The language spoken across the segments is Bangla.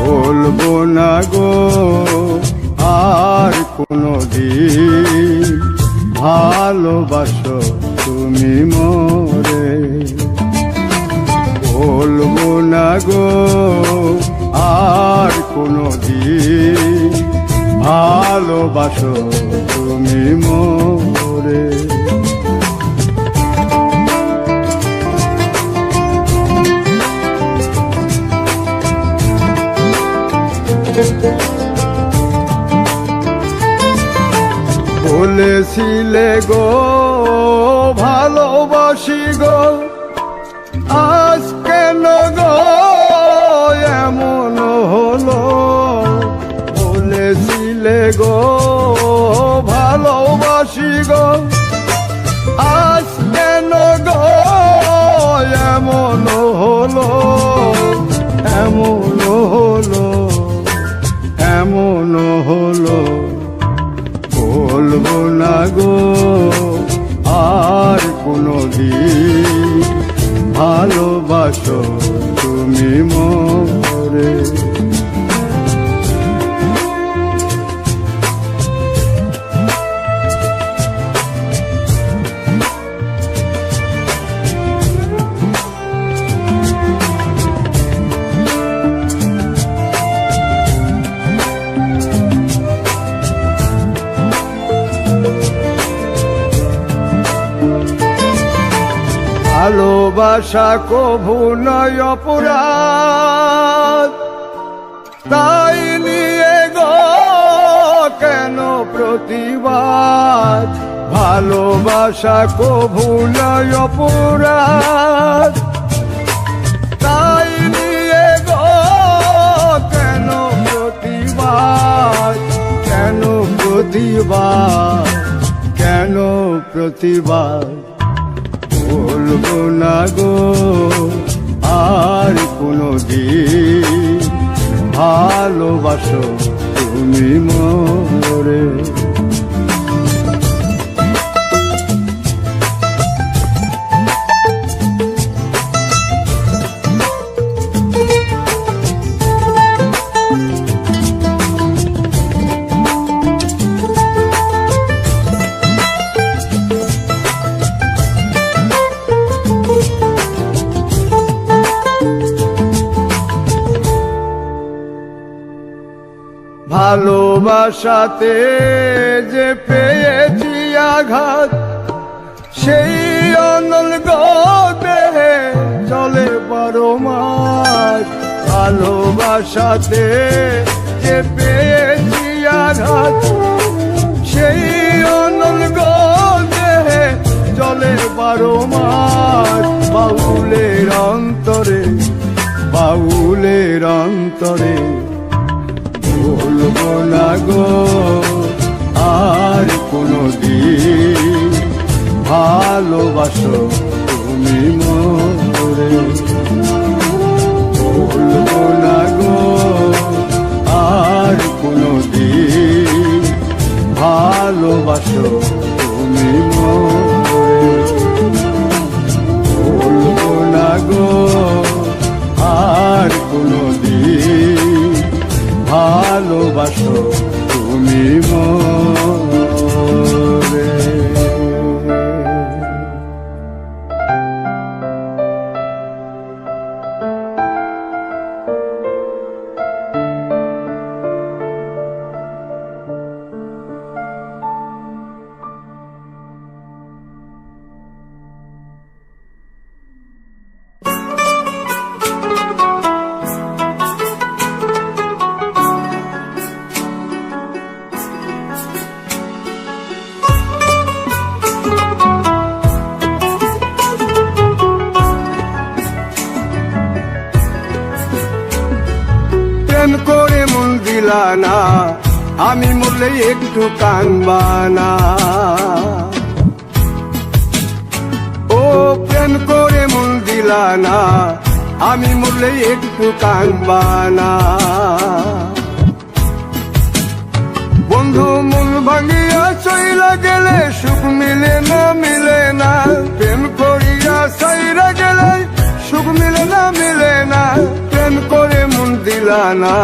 বলবো না গো আর কোনদিন ভালোবাসো তুমি মোরে। বলবো না গো আর কোনদিন ভালোবাসো তুমি মোরে। বলেছিলে গো ভালোবাসি গো, আজ কেন গো এমন হলো? বলেছিলে গো ভালোবাসি গো, আজ কেন গো এমন হলো? এমন হলো, এমন হলো। বলবো না গো আর কোনদিন ভালোবাসো তুমি মোরে। ভালোবাসা কভু নয় অপরাধ, তাই নিয়ে গো কেন প্রতিবাদ? ভালোবাসা কভু নয় অপরাধ, তাই নিয়ে গো কেন প্রতিবাদ? কেন প্রতিবাদ? কেন প্রতিবাদ? বলবো না গো আর কোনদিন ভালোবাসো তুমি মোরে। ভালোবাসাতে যে পেয়েছি আঘাত, সেই অনল গো দেহে চলে 12 মাস। ভালোবাসাতে যে পেয়েছি আঘাত, সেই অনল গো দেহে চলে 12 মাস। বাউলের অন্তরে, বাউলের অন্তরে। বলবো না গো আর কোনদিন ভালোবাসো তুমি মোরে। বলবো না গো আর কোনদিন ভালোবাসো তুমি মোরে। বলবো না গো আর কোনদিন ভালোবাসো তুমি মোরে। প্রেম করে মন দিলা না, আমি মরলে একটু কানবানা। ও প্রেম করে মন দিলা না, আমি মরলে একটু কাঁদবানা। বন্ধু মন ভাঙিয়া চইলা গেলে সুখ মিলে না, মিলে না। প্রেম করিয়া সাইরা গেলে সুখ মিলে না, মিলে না। প্রেম করে মন দিলা না,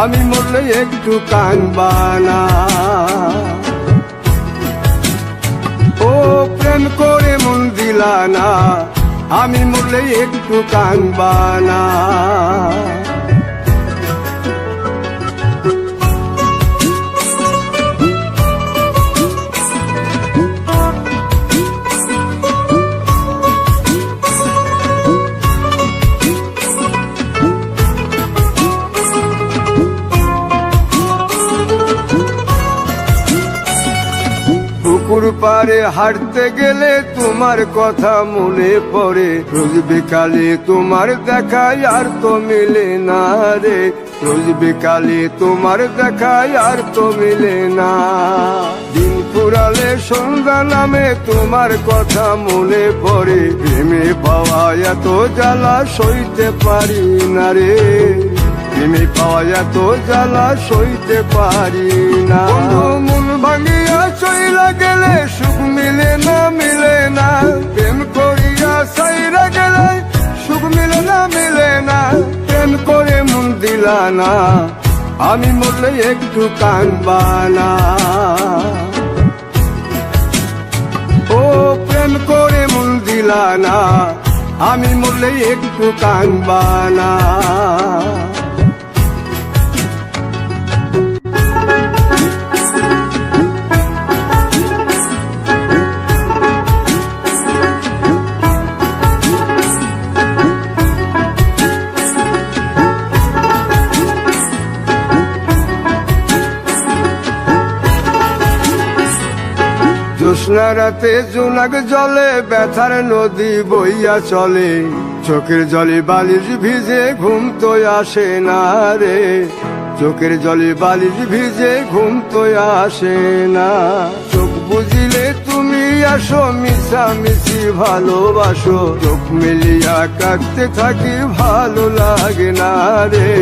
আমি মরলে একটু কাঁদবানা। ও প্রেম করে মন দিলা না, আমি মরলে একটু কাঁদবানা। পুকুর পাড়ে হাঁটতে গেলে তোমার কথা মনে পড়ে, রোজ বিকালে তোমার দেখা আর তো মিলে না রে। রোজ বিকালে তোমার দেখা আর তো মিলে না। দিন ফুরালে সন্ধ্যা নামে তোমার কথা মনে পড়ে, প্রেমে পাওয়া এত জ্বালা সইতে পারি না রে। প্রেমে পাওয়া এত জ্বালা সইতে পারি না। মন ভাঙিয়া চইলা গেলে সুখ মিলে না, মিলে না। প্রেম করিয়া সাইরা গেলে সুখ মিলে না, মিলে না। প্রেম করে মন দিলা না, আমি মরলে একটু কাঁদবানা। ও প্রেম করে মন দিলা না, আমি মরলে একটু কাঁদবানা। জ্যোৎস্না রাতে জোনাক জলে ব্যথার নদী বইয়া চলে, চোখের জলে বালিশ ভিজে ঘুম তো আসে না রে। চোখের জলে বালিশ ভিজে ঘুম তো আসে না। চোখ বুঝিলে তুমি আসো, মিশামিশি ভালোবাসো। চোখ মিলিয়া কাঁদতে থাকি ভালো লাগে না রে।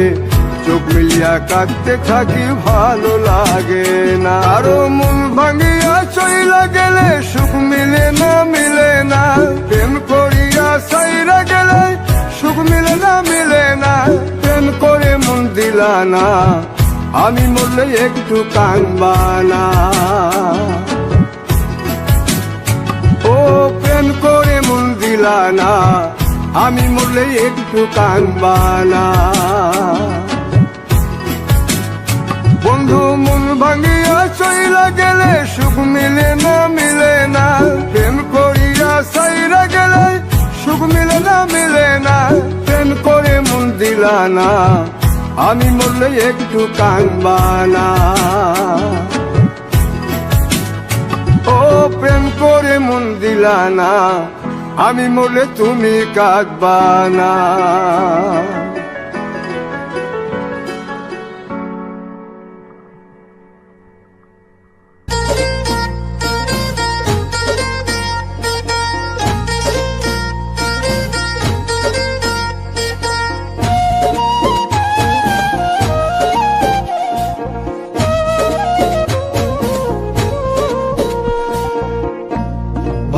চোখ মিলিয়া কাঁদতে থাকি ভালো লাগে না। আরো মন ভাঙিয়া চইলা গেলে সুখ মিলে না, মিলে না। প্রেম করিয়া সাইরা গেলে সুখ মিলে না, মিলে না। প্রেম করে মন দিলা না, আমি মরলে একটু কাঁদবানা। ও প্রেম করে মন দিলা না, আমি মরলে একটু কাঁদবানা। বন্ধু মন ভাঙিয়া চইলা গেলে সুখ মিলে না, মিলে না। প্রেম করিয়া সাইরা গেলে সুখ মিলে না, মিলে না। প্রেম করে মন দিলা না, আমি মরলে একটু কাঁদবানা। ও প্রেম করে মন দিলা না, আমি মরলে তুমি কাঁদবানা।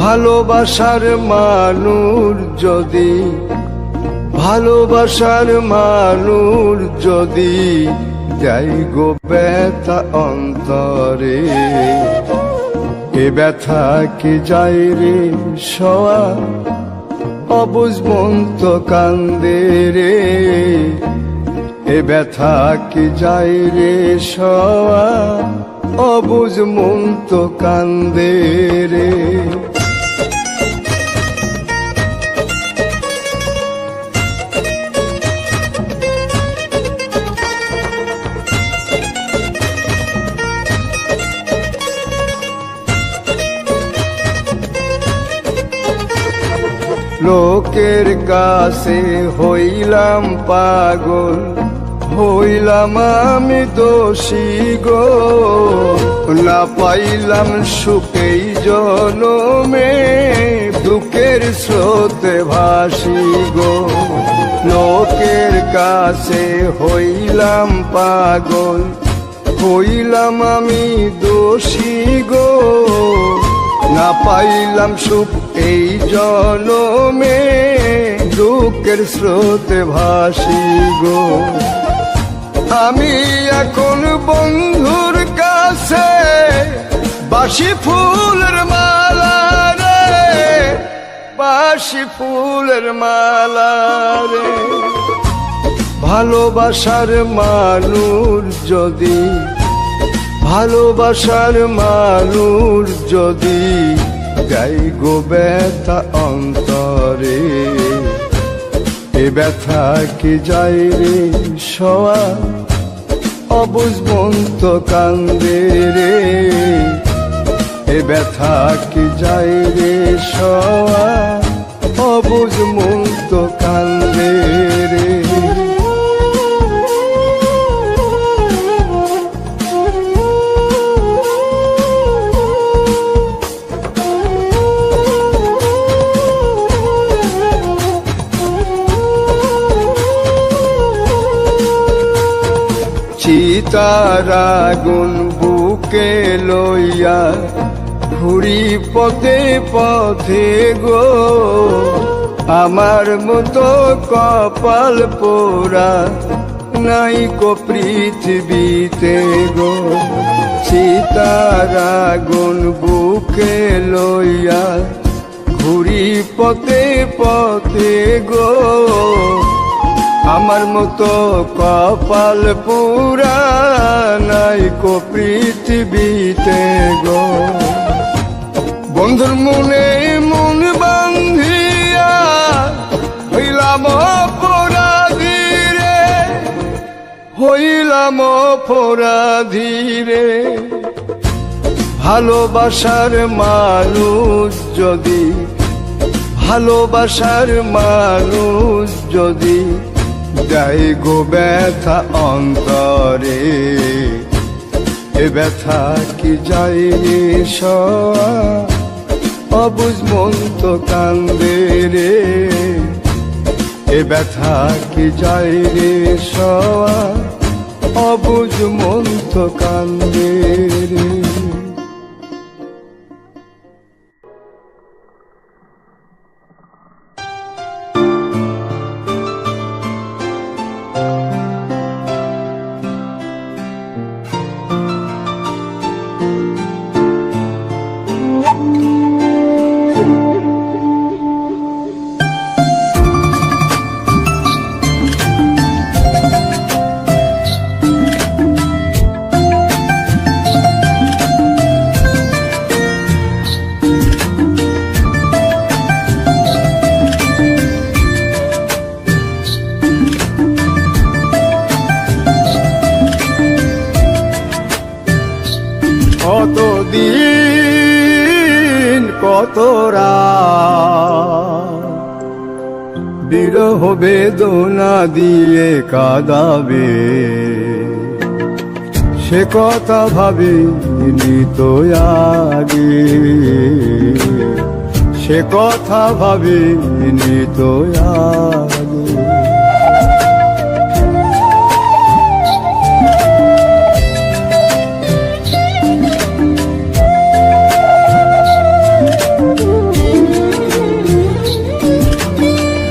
ভালোবাসার মানুষ যদি, ভালোবাসার মানুষ যদি যাই গো ব্যথা অন্তরে, এ ব্যথা কি যায় রে সওয়া, অবুঝ মন তো কান্দে রে। এ ব্যথা কি যায় রে সওয়া, অবুঝ মন তো কান্দে রে। লোকের কাছে হইলাম পাগল, হইলাম আমি দোষী গো। না পাইলাম সুখেই জনমে, দুঃখের স্রোতে ভাসি গো, লোকের কাছে হইলাম পাগল, হইলাম আমি দোষী গো, না পাইলাম সুখ এই জনমে, দুঃখের স্রোতে ভাসি গো। আমি এখন বন্ধুর কাছে বাসি ফুলের মালা রে, বাসি ফুলের মালা রে। ভালোবাসার মানুষ যদি, ভালোবাসার মানুষ যদি গাই গো ব্যথা অন্তরে, এ ব্যথা কি যায় রে সওয়া, অবুঝ মন তো কান্দে রে, এ ব্যথা কি যায় রে সওয়া, অবুঝ মন তো কান্দে রে। চিতার আগুন বুকে লইয়া ঘুরি পথে পথে গো, আমার মতো কপাল পোড়া নাই কো পৃথিবীতে গো। চিতার আগুন বুকে লইয়া ঘুরি পথে পথে গো, আমার মতো কপাল পুরা নাই কো পৃথিবীতে গো। বন্ধুর মনে মন বান্ধিয়া হইলাম অপরাধী রে, হইলাম অপরাধী রে। ভালোবাসার মানুষ যদি, ভালোবাসার মানুষ যদি যাই গো ব্যথা অন্তরে, এ ব্যথা কি যায় রে সওয়া, অবুঝ মন তো কান্দে রে, এ ব্যথা কি যায় রে সওয়া, অবুঝ মন তো কান্দে রে। কতদিন কত রাত বিরহ বেদনা দিয়ে কাঁদাবে, সে কথা ভাবিনি তো আগে, সে কথা ভাবিনি তো আগে।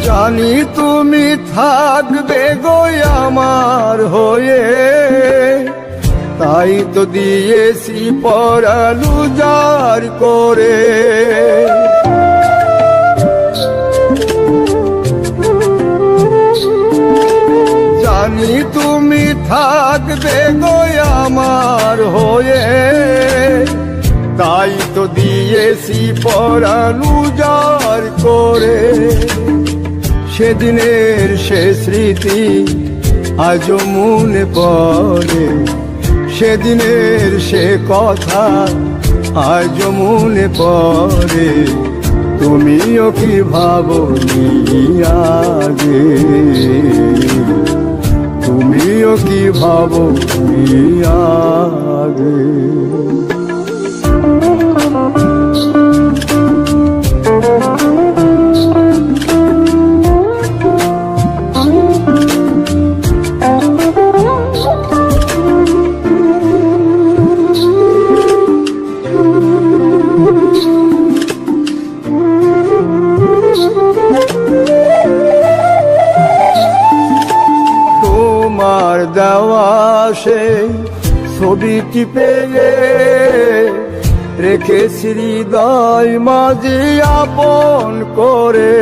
জানি তুমি থাকবে গো আমার হয়ে, তাই তো দিয়েছি পরাণ উজাড় করে। জানি তুমি থাকবে গো আমার হয়ে, তাই তো দিয়েছি পরাণ উজাড় করে। সেদিনের সে স্মৃতি আজও মনে পড়ে, সেদিনের সে কথা আজও মনে পড়ে। তুমিও কি ভাবনি আগে, তুমিও কি ভাবনি আগে। দেওয়া সেই ছবিটি পেয়ে রেখেছি হৃদয় মাঝে আপন করে।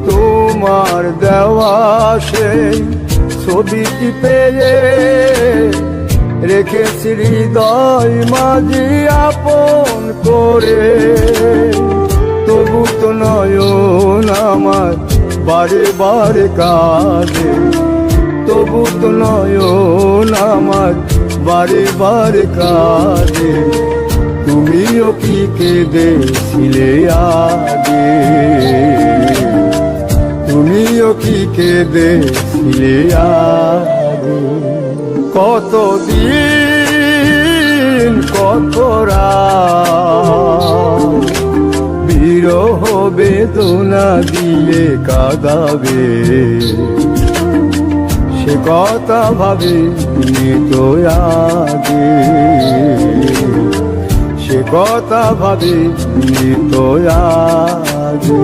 তোমার দেওয়া সেই ছবিটি পেয়ে রেখেছি হৃদয় মাঝে আপন করে। তবু তো নয়ন আমার বারে বারে কাঁদে, তবু তো নয়ন আমার বারে বারে কাঁদে। তুমিও কি কেঁদেছিলে আগে, তুমিও কি কেঁদেছিলে আগে। কতদিন কত রাত বিরহ বেদনা দিয়ে কাঁদাবে, সে কথা ভাবিনি তো আগে, সে কথা ভাবিনি তো আগে,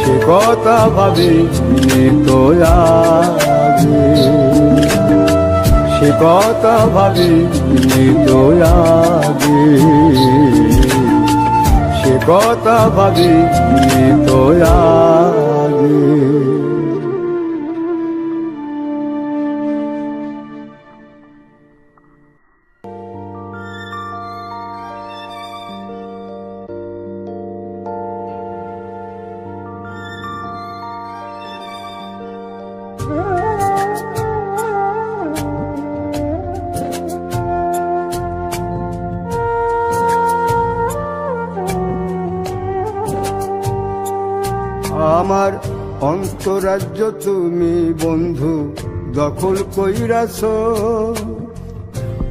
সে কথা ভাবিনি তো আগে, সে কথা ভাবিনি তো আগে, সে কথা ভাবিনি তো আগে। আমার অন্তরাজ্য তুমি বন্ধু দখল কইরাছ,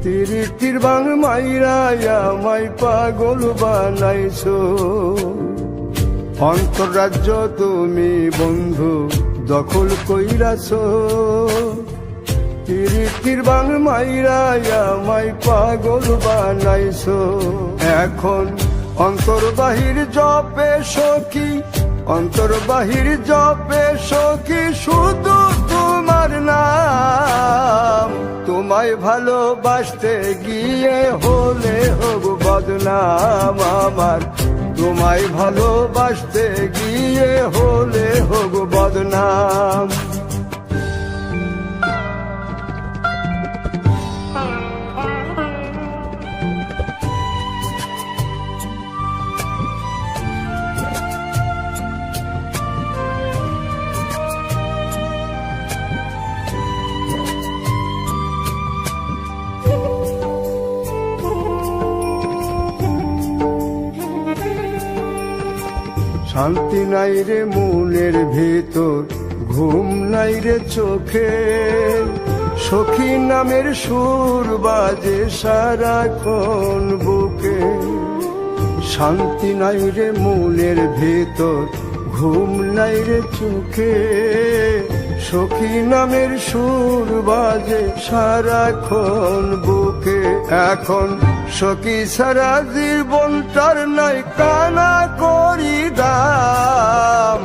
তিরিটির বাং মাইরা আমায় পাগল বানাইছ। অন্তরাজ্য তুমি বন্ধু দখল কইরাছ, তিরিটির বাং মাইরা আমায় পাগল বানাইছ। এখন অন্তর বাহির জপে সখী, অন্তর বাহির জপে সখী শুধু তোমার নাম। তোমায় ভালোবাসতে গিয়ে হলে হোক বদনাম আমার, তোমায় ভালোবাসতে গিয়ে হলে হোক বদনাম। শান্তি নাই রে মনের ভেতর, ঘুম নাই রে চোখে, সখী নামের সুর বাজে সারাক্ষণ বুকে। শান্তি নাই রে মনের ভেতর, ঘুম নাই রে চোখে, সখী নামের সুর বাজে সারাক্ষণ বুকে। এখন সখী সারা জীবনটার নাই কানা করি দাম।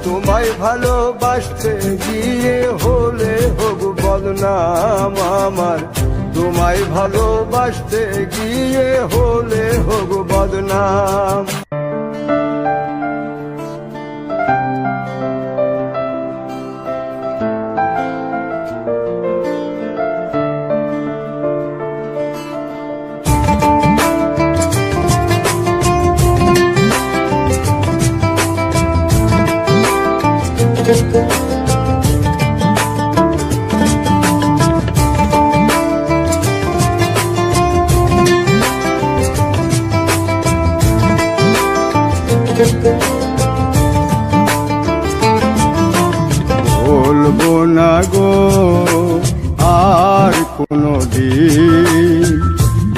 তোমায় ভালোবাসতে গিয়ে হলে হোক বদনাম আমার, তোমায় ভালোবাসতে গিয়ে হলে হোক বদনাম। বলবো না গো আর কোনো দিন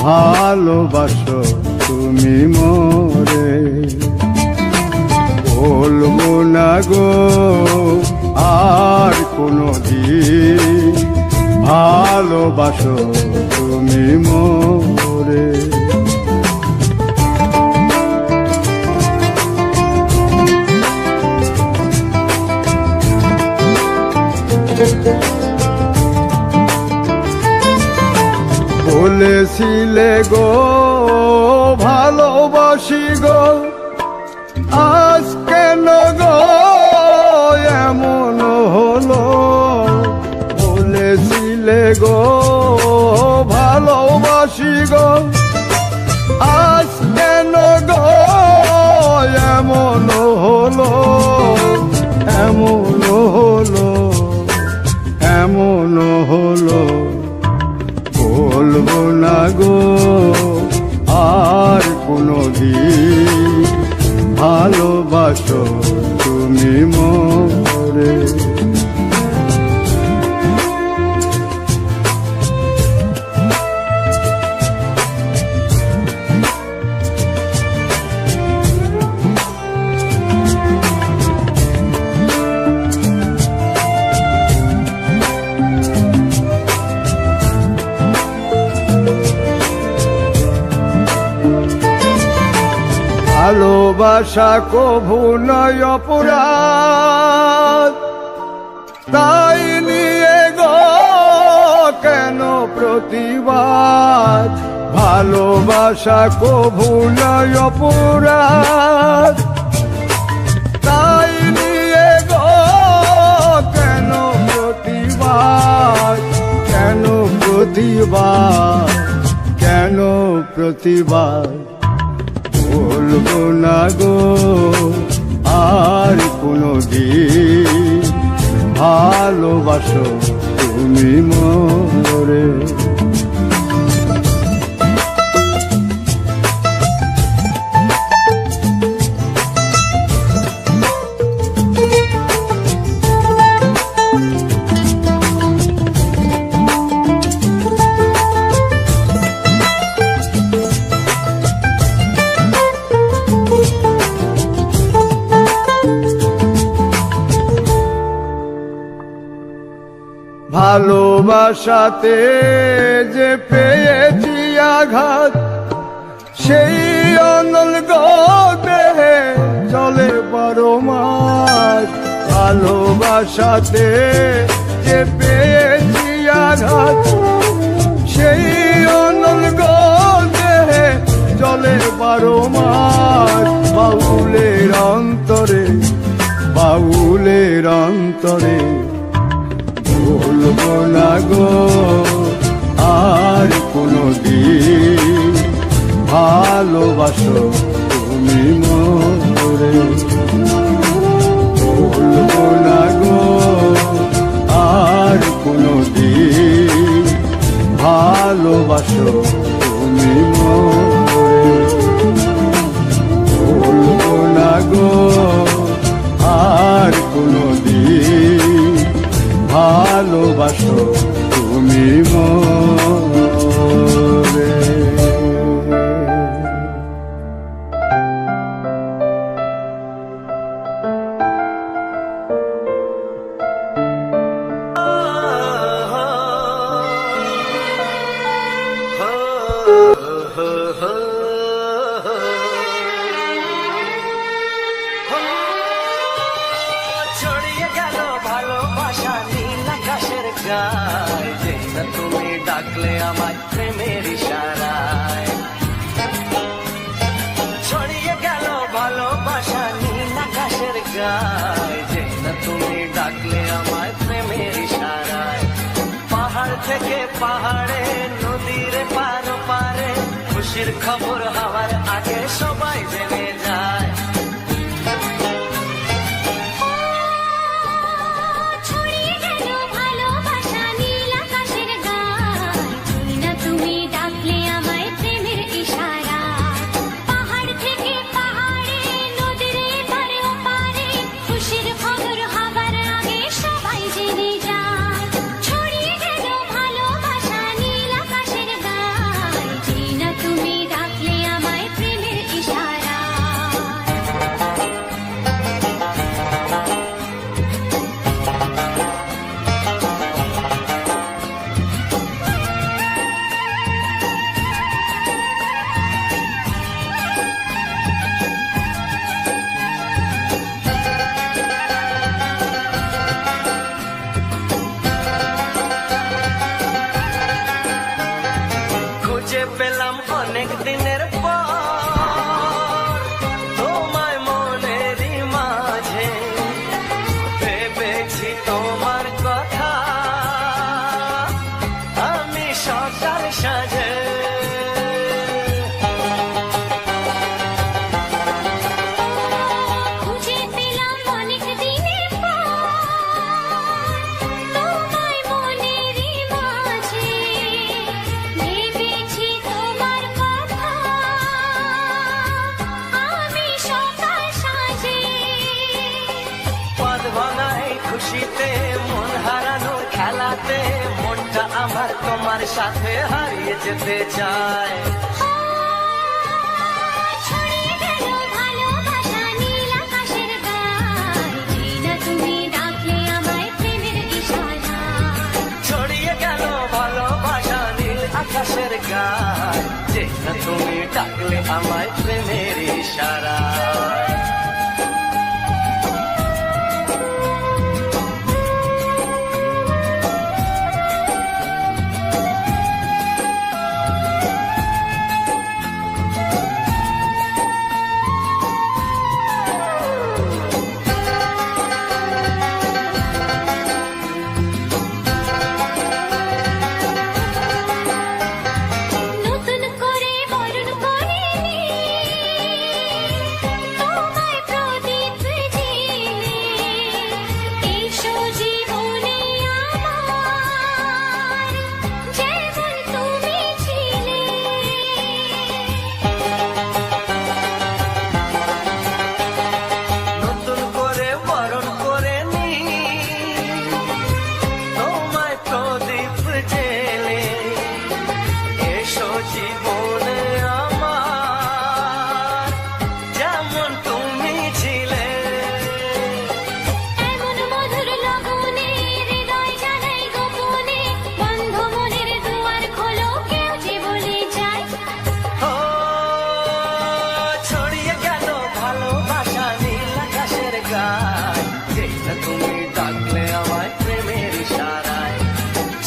ভালোবাসো তুমি মোরে, বলবো না গো আর কোনো দিন ভালোবাসো তুমি মোরে। বলেছিলে গো ভালোবাসি গো, আজ কেন গো এমন হলো? বলেছিলে গো ভালোবাসি গো, আজ কেন গো এমন হলো? এমন হলো, এমন হলো। বলবো না গো আর কোনোদিন ভালোবাসো তুমি মোরে। ভালোবাসা কভু নয় অপরাধ, তাই নিয়ে গো কেন প্রতিবাদ? ভালোবাসা কভু নয় অপরাধ, তাই নিয়ে গো কেন প্রতিবাদ? কেন প্রতিবাদ? কেন প্রতিবাদ? বলবো না গো আর কোনোদিন ভালোবাসো তুমি মোরে। ভালোবাসাতে যে পেয়েছি আঘাত, সেই অনল গো দেহে চলে 12 মাস। ভালোবাসাতে যে পেয়েছি আঘাত, সেই অনল গো দেহে চলে 12 মাস। বাউলের অন্তরে, বাউলের অন্তরে বলবো না গো আর কোনোদিন ভালোবাসো তুমি মোরে। বলবো না গো আর কোনোদিন ভালোবাসো তুমি মোরে। বলবো না গো আর কোনোদিন ভালোবাসো তুমি মোরে। ছড়িয়ে গেল ভালোবাসা নীল আকাশের গায়, যেই না তুমি ডাকলে আমার প্রেমের ইশারায়। ছড়িয়ে গেল ভালোবাসা নীল আকাশের গায়, যেই না তুমি ডাকলে আমার প্রেমের ইশারায়। পাহাড় থেকে পাহাড়ে, নদীর পার পারে, খুশির খবর হওয়ার আগে সবাই জেনে যায়। তুমি ডাকলে পেলাম অনেক দিনের পর তোমায় মনেরই মাঝে ভেবেছি তোমার কথা আমি সকাল সাজে খুঁজে পেলাম অনেক দিনের পর তোমায় মনেরই মাঝে ভেবেছি তোমার কথা আমি সকাল সাজে পদ ভাঙাই খুশিতে মন হারানোর খেলাতে মনটা আমার তোমার সাথে হারিয়ে যেতে চায় ছড়িয়ে গেল ভালোবাসা নীল আকাশের গায়ে জিনা তুমি ডাকলে আমায় প্রেমের ইশারায় ছড়িয়ে গেল ভালোবাসা নীল আকাশের গায় যে না তুমি ডাকলে আমায় প্রেমের ইশারায় নতুন করে বরণ করিনি তোমায় প্রদীপ জেলে এসো জীবনে আমার যেমন তুমি ছিলে নতুন করে বরণ করে নি তোমায় প্রদীপ জেলে এসো জীবনে আমার যেমন তুমি ছিলে এমন মধুর লগনে হৃদয় জানাই গোপনে বন্ধ মনের দুয়ার খোলো কেউ যে বলে যায় ও ছড়িয়ে গেল ভালোবাসা নীল আকাশের গায় যেই না তুমি ডাকলে আমায় প্রেমের ইশারায়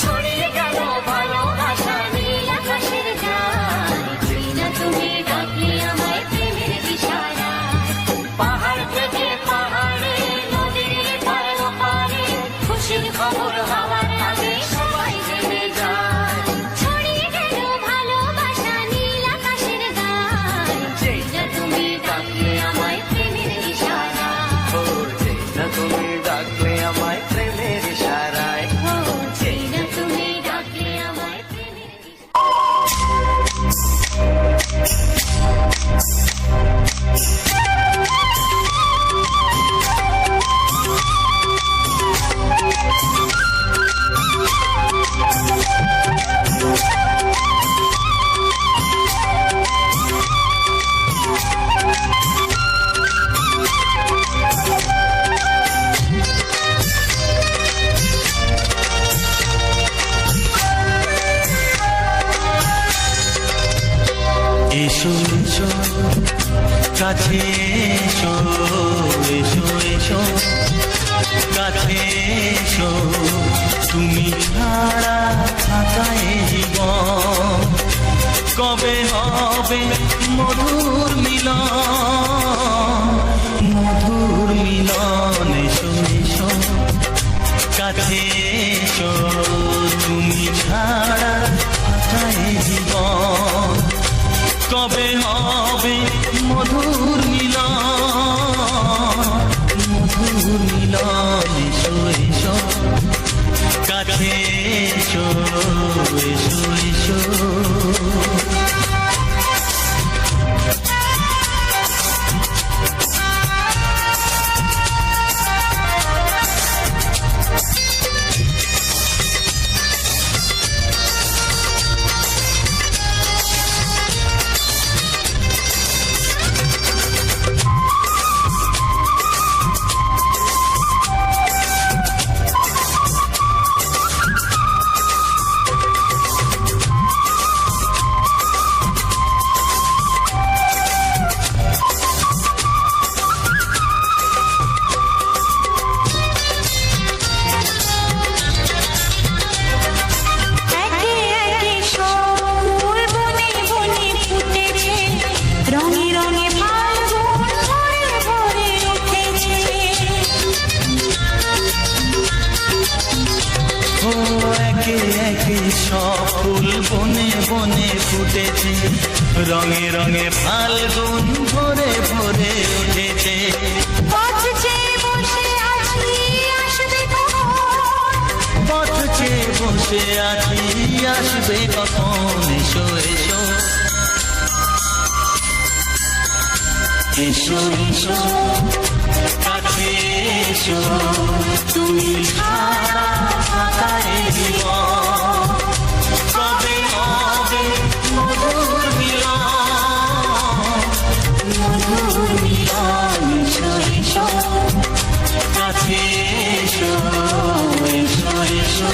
ছড়িয়ে গেল ভালোবাসা নীল আকাশের গায়ে জিনা তুমি ডাকলে আমায় প্রেমের ইশারায় পাহাড় থেকে পাহাড়ে নদীর পারে পারে খুশির খবর হওয়ার আগে সবাই জেনে যায় ছড়িয়ে গেল ভালোবাসা নীল আকাশের গায়ে জিনা তুমি ডাকলে আমায় প্রেমের ইশারায় ও যেই না তুমি ডাকলে আমায় প্রেমের ইশারায় ও জিনা তুমি ডাকলে আমায় প্রেমের ইশারায় এসো এসো কাছে এসো এসো এসো কাছে এসো তুমি ছাড়া থাকায় জীবন কবে হবে মধুর মিলন এসো এসো কাছে এসো তুমি ছাড়া থাকায় জীবন কবে হবে মধুর মিলন এসো এসো কাছে এসো এসো এসো পড়েছে, রঙে রঙে ফাল্গুন ভরে ভরে উঠেছে। পথ চেয়ে বসে আছি আসবে কখন, পথ চেয়ে বসে আছি আসবে কখন, এসো এসো এসো এসো কাছে এসো, তুমি ছাড়া ফাঁকা এ জীবন, কবে হবে মধুর মিলন, মধুর মিলন, এসো এসো কাছে এসো, এসো এসো।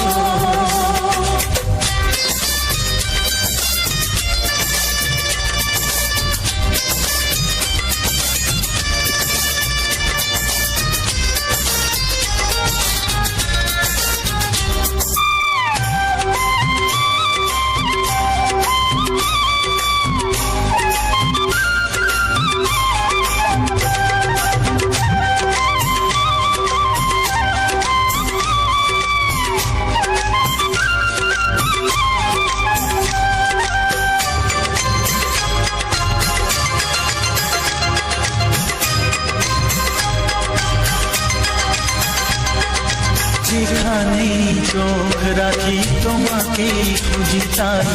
যেখানেই চোখ রাখি তোমাকে খুঁজি তাই,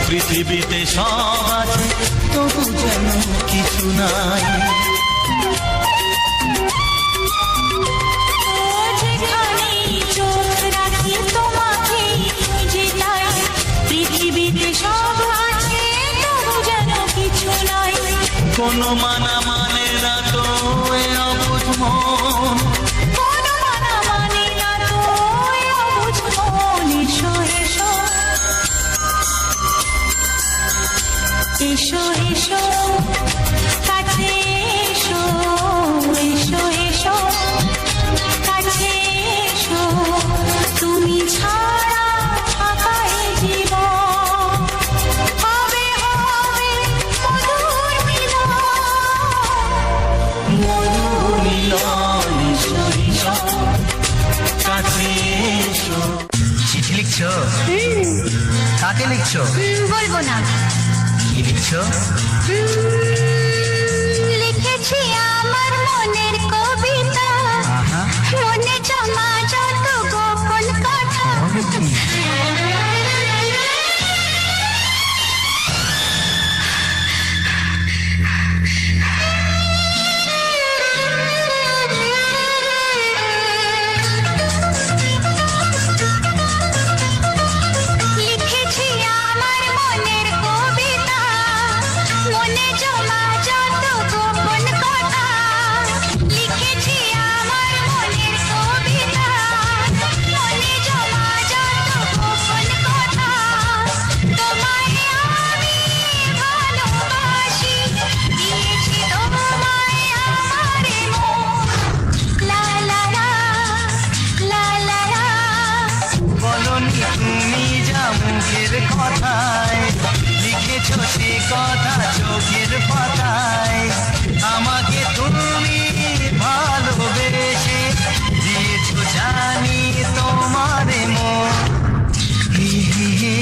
পৃথিবীতে সব আছে তবু যেন কিছু নাই। যেখানেই চোখ রাখি তোমাকে খুঁজে তাই, পৃথিবীতে সব আছে তবু যেন কিছু নাই। কোনো মানা মানে না তো এ অবুঝ মন, কোনো মানা মানে না তো এ অবুঝ মন, এসো এসো এসো এসো কাছে এসো, এসো এসো কাছে এসো, তুমি ছাড়া ফাঁকা এ জীবন, হবে হবে মধুর মিলন, মধুর মিলন, এসো এসো কাছে এসো। চিঠি লিখছো? কাকে লিখছো? বলবো না। কি লিখছো? লিখেছি আমার মনের কবিতা, আহা, মনে জমা যত গোপন কথা। লিখেছি আমার মনের কবিতা, মনে জমা যত গোপন কথা। লিখেছি আমার মনের কবিতা, মনে জমা যত গোপন কথা। তোমায় আমি ভালোবাসি, দিয়েছি তোমায় আমার মন। লা লা লা, লা লা লা। বলনি তুমি যা মুখের কথায়, লিখেছো সে কথা চোখের পাতায়। আমাকে তুমি ভালোবেসে দিয়েছো জানি তোমার মন। হি হি হি,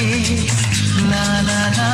লা লা লা,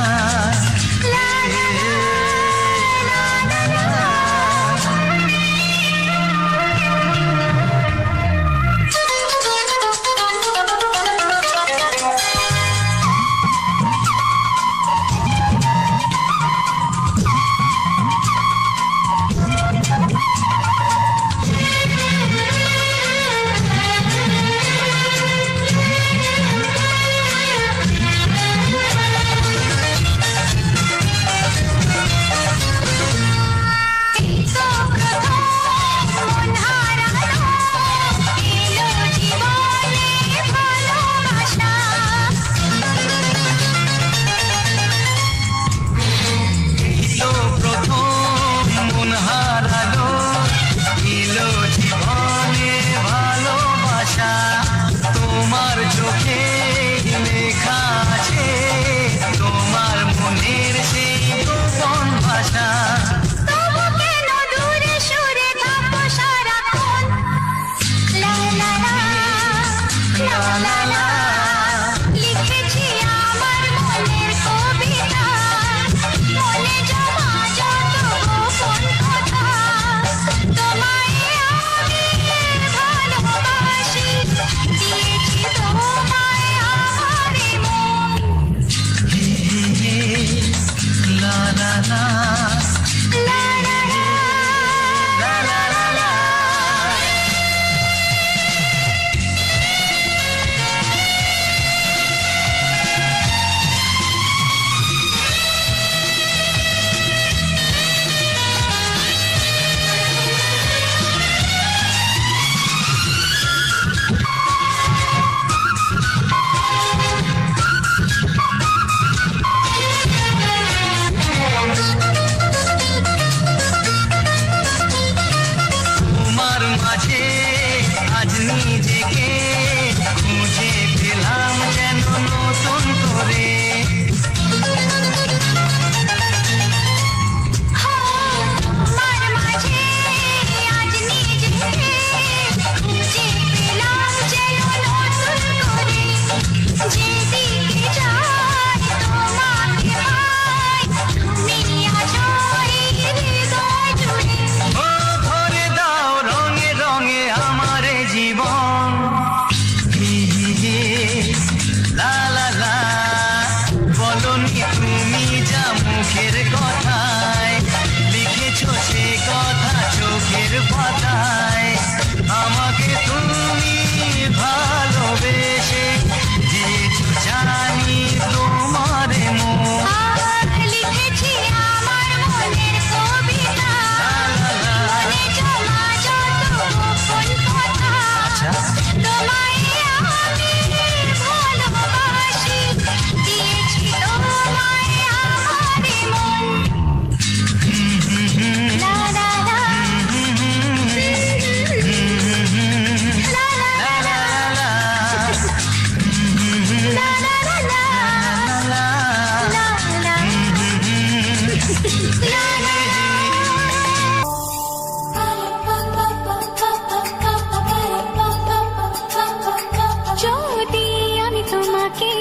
যদি আমি তোমাকে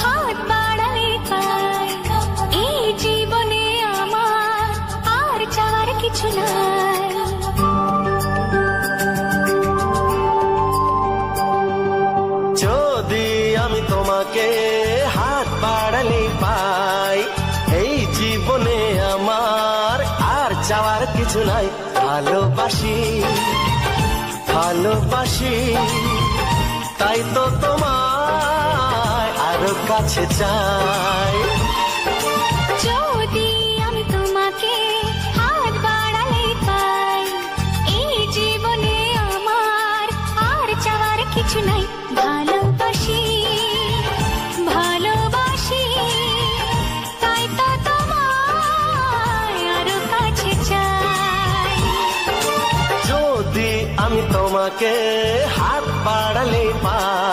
হাত বাড়ালে পাই, এই জীবনে আমার আর চাওয়ার কিছু নাই। যদি আমি তোমাকে হাত বাড়ালে পাই, এই জীবনে আমার আর চাওয়ার কিছু নাই। ভালোবাসি ভালোবাসি, তাই তো তোমায় আরো কাছে চাই। যদি আমি তোমাকে হাত বাড়ালে পাই, এই জীবনে আমার আর চাওয়ার কিছু নাই। ভালোবাসি ভালোবাসি, তাই তো তোমায় আরো কাছে চাই। যদি আমি তোমাকে হাত বাড়ালে পাই,